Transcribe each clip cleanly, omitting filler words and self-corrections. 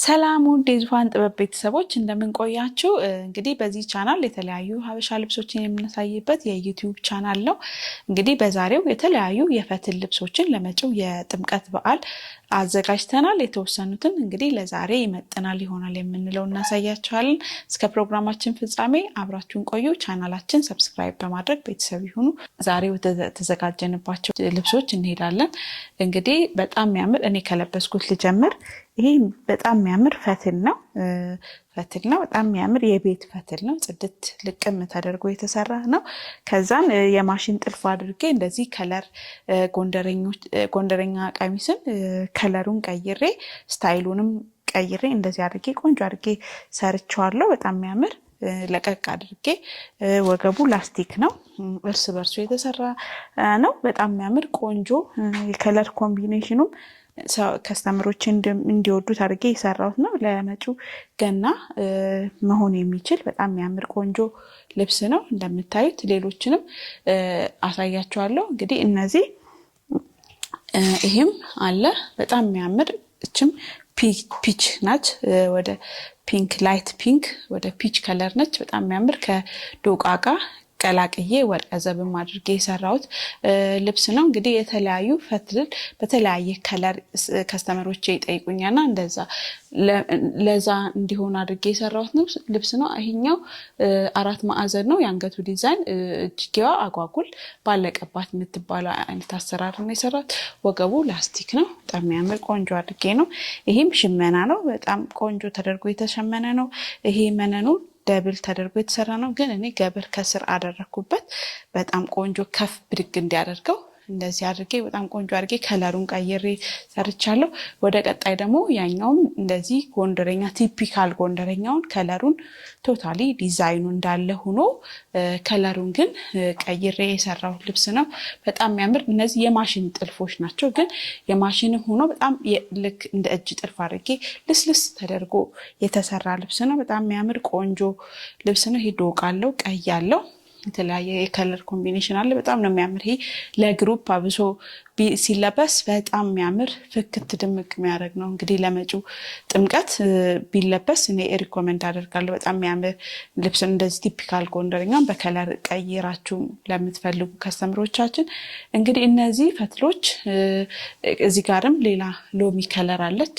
ሰላም ውድ የዙፋን ጥበብ ቤተሰቦች እንደምን ቆያችሁ? እንግዲህ በዚህ ቻናል የተለያዩ ሀበሻ ልብሶችን የምናሳይበት የዩቲዩብ ቻናል ነው። እንግዲህ በዛሬው የተለያዩ የፈትል ልብሶችን ለመጪው የጥምቀት በዓል አዘጋጅተናል። የተወሰኑትን እንግዲህ ለዛሬ ይመጥናል ይሆናል የምንለው እናሳያችኋለን። እስከ ፕሮግራማችን ፍጻሜ አብራችሁን ቆዩ። ቻናላችን ሰብስክራይብ በማድረግ ቤተሰብ ይሁኑ። ዛሬ ተዘጋጀንባቸው ልብሶች እንሄዳለን። እንግዲህ በጣም የሚያምር እኔ ከለበስኩት ልጀምር። ይሄ በጣም የሚያምር ፈትል ነው። በጣም የሚያምር የቤት ፈትል ነው። ጽድት ልቅም ተደርጎ የተሰራ ነው። ከዛን የማሽን ጥልፍ አድርጌ እንደዚህ ከለር ጎንደረኛ ቀሚስን ከለሩን ቀይሬ ስታይሉንም ቀይሬ እንደዚህ አድርጌ ቆንጆ አድርጌ ሰርቸዋለሁ። በጣም የሚያምር ለቀቅ አድርጌ ወገቡ ላስቲክ ነው። እርስ በርሱ የተሰራ ነው። በጣም የሚያምር ቆንጆ የከለር ኮምቢኔሽኑም ከስተመሮች እንዲወዱት አድርጌ የሰራሁት ነው። ለመጪው ገና መሆን የሚችል በጣም የሚያምር ቆንጆ ልብስ ነው። እንደምታዩት ሌሎችንም አሳያችኋለሁ። እንግዲህ እነዚህ ይሄም አለ በጣም የሚያምር እችም ፒች ናት። ወደ ፒንክ ላይት ፒንክ ወደ ፒች ከለር ነች። በጣም የሚያምር ከዶቃ ጋር ቀላቅዬ ወርቀ ዘብም አድርጌ የሰራሁት ልብስ ነው። እንግዲህ የተለያዩ ፈትል በተለያየ ከለር ከስተመሮቼ ይጠይቁኛልና ለዛ እንዲሆን አድርጌ የሰራሁት ልብስ ነው። ይሄኛው 4 ማዕዘን ነው የአንገቱ ዲዛይን። እጅጌዋ አጓጉል ባለቀባት የምትባለው አይነት አሰራር ነው የሰራሁት። ወገቡ ላስቲክ ነው። በጣም የሚያምር ቆንጆ አድርጌ ነው። ይሄም ሽመና ነው። በጣም ቆንጆ ተደርጎ የተሸመነ ነው። ይሄ መነኑ ደብል ተደርጎ የተሰራ ነው። ግን እኔ ገበር ከስር አደረኩበት በጣም ቆንጆ ከፍ ብድግ እንዲያደርገው እንደዚህ አድርጌ በጣም ቆንጆ አድርጌ ከለሩን ቀይሬ ሰርቻለሁ። ወደ ቀጣይ ደግሞ ያኛውም እንደዚህ ጎንደረኛ ቲፒካል ጎንደረኛውን ከለሩን ቶታሊ ዲዛይኑ እንዳለ ሆኖ ከለሩን ግን ቀይሬ የሰራው ልብስ ነው። በጣም የሚያምር እነዚህ የማሽን ጥልፎች ናቸው። ግን የማሽን ሆኖ በጣም ልክ እንደ እጅ ጥልፍ አድርጌ ልስልስ ተደርጎ የተሰራ ልብስ ነው። በጣም የሚያምር ቆንጆ ልብስ ነው። ይሄ ዶቃ አለው፣ ቀይ አለው፣ የተለያየ የከለር ኮምቢኔሽን አለ። በጣም ነው የሚያምር። ይሄ ለግሩፕ አብሶ ሲለበስ በጣም የሚያምር ፍክት ድምቅ የሚያደርግ ነው። እንግዲህ ለመጪው ጥምቀት ቢለበስ እኔ ሪኮመንድ አደርጋለሁ። በጣም የሚያምር ልብስ እንደዚህ ቲፒካል ጎንደረኛም በከለር ቀይራችሁ ለምትፈልጉ ከስተምሮቻችን እንግዲህ እነዚህ ፈትሎች እዚህ ጋርም ሌላ ሎሚ ከለር አለች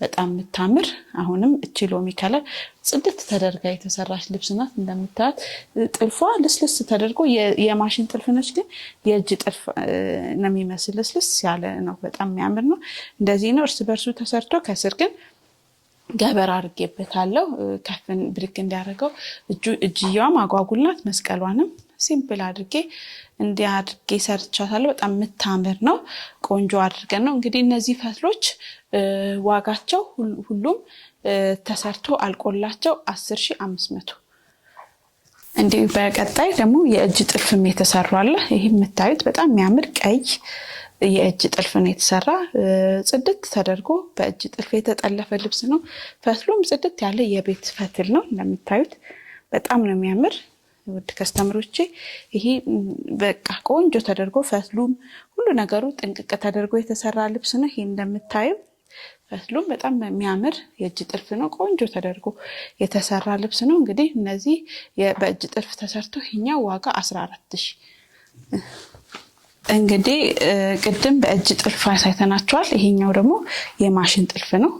በጣም የምታምር። አሁንም እቺ ሎሚ ከለር ጽድት ተደርጋ የተሰራች ልብስ ናት። እንደምታዩት ጥልፏ ልስልስ ተደርጎ የማሽን ጥልፍ ነች፣ ግን የእጅ ጥልፍ ነው የሚመስል ልስልስ ያለ ነው። በጣም የሚያምር ነው። እንደዚህ ነው እርስ በርሱ ተሰርቶ ከስር ግን ገበር አድርጌበታለሁ ከፍን ብድግ እንዲያደርገው። እጅየዋም አጓጉል ናት። መስቀሏንም ሲምፕል አድርጌ እንዲያድርጌ ሰርቻታለሁ። በጣም የምታምር ነው። ቆንጆ አድርገን ነው እንግዲህ እነዚህ ፈትሎች ዋጋቸው ሁሉም ተሰርቶ አልቆላቸው 10500። እንዲሁ በቀጣይ ደግሞ የእጅ ጥልፍም የተሰሩ አለ። ይሄ የምታዩት በጣም የሚያምር ቀይ የእጅ ጥልፍ ነው የተሰራ። ጽድት ተደርጎ በእጅ ጥልፍ የተጠለፈ ልብስ ነው። ፈትሉም ጽድት ያለ የቤት ፈትል ነው። እንደምታዩት በጣም ነው የሚያምር። ውድ ከስተምሮቼ ይሄ በቃ ቆንጆ ተደርጎ ፈትሉም ሁሉ ነገሩ ጥንቅቅ ተደርጎ የተሰራ ልብስ ነው። ይሄ እንደምታዩ ፈትሉም በጣም የሚያምር የእጅ ጥልፍ ነው። ቆንጆ ተደርጎ የተሰራ ልብስ ነው። እንግዲህ እነዚህ በእጅ ጥልፍ ተሰርተው ይሄኛው ዋጋ 14000። እንግዲህ ቅድም በእጅ ጥልፍ አሳይተናቸዋል። ይሄኛው ደግሞ የማሽን ጥልፍ ነው።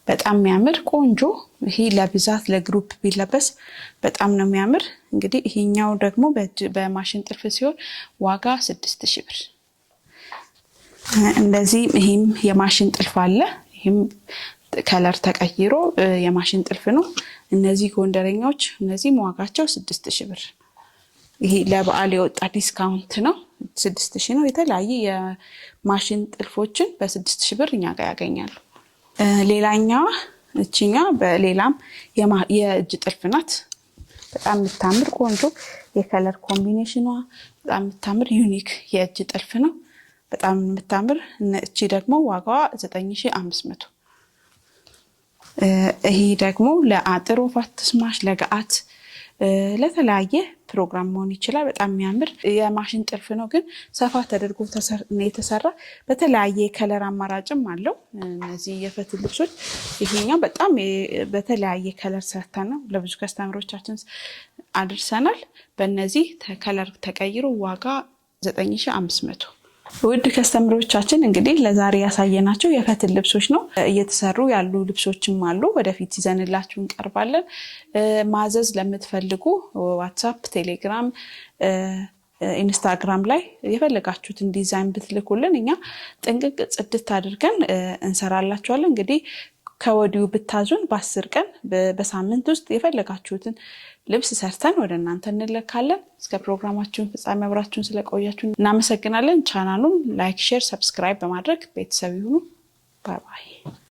በጣም የሚያምር ቆንጆ። ይሄ ለብዛት ለግሩፕ ቢለበስ በጣም ነው የሚያምር። እንግዲህ ይሄኛው ደግሞ በማሽን ጥልፍ ሲሆን ዋጋ 6000 ብር። እንደዚህ ይሄም የማሽን ጥልፍ አለ። ይሄም ከለር ተቀይሮ የማሽን ጥልፍ ነው። እነዚህ ጎንደረኛዎች እነዚህም ዋጋቸው 6000 ብር። ይሄ ለበዓል የወጣ ዲስካውንት ነው። 6000 ነው። የተለያየ የማሽን ጥልፎችን በ6000 ብር እኛ ጋር ያገኛሉ። ሌላኛዋ እቺኛ በሌላም የእጅ ጥልፍ ናት። በጣም የምታምር ቆንጆ የከለር ኮምቢኔሽኗ በጣም የምታምር ዩኒክ የእጅ ጥልፍ ነው። በጣም የምታምር። እቺ ደግሞ ዋጋዋ 9500። ይሄ ደግሞ ለአጥር ወፋት ስማሽ ለገአት ለተለያየ ፕሮግራም መሆን ይችላል። በጣም የሚያምር የማሽን ጥልፍ ነው፣ ግን ሰፋ ተደርጎ የተሰራ በተለያየ ከለር አማራጭም አለው። እነዚህ የፈትል ልብሶች ይሄኛው በጣም በተለያየ ከለር ሰርተን ነው ለብዙ ከስተመሮቻችን አድርሰናል። በእነዚህ ከለር ተቀይሮ ዋጋ 9500። ውድ ከስተመሮቻችን እንግዲህ ለዛሬ ያሳየናቸው የፈትል ልብሶች ነው። እየተሰሩ ያሉ ልብሶችም አሉ፣ ወደፊት ይዘንላችሁ እንቀርባለን። ማዘዝ ለምትፈልጉ ዋትስአፕ፣ ቴሌግራም፣ ኢንስታግራም ላይ የፈለጋችሁትን ዲዛይን ብትልኩልን እኛ ጥንቅቅ ጽድት አድርገን እንሰራላችኋለን። እንግዲህ ከወዲሁ ብታዙን በ10 ቀን በሳምንት ውስጥ የፈለጋችሁትን ልብስ ሰርተን ወደ እናንተ እንልካለን። እስከ ፕሮግራማችን ፍጻሜ አብራችሁን ስለቆያችሁ እናመሰግናለን። ቻናሉን ላይክ፣ ሼር፣ ሰብስክራይብ በማድረግ ቤተሰብ ይሁኑ። ባይ ባይ።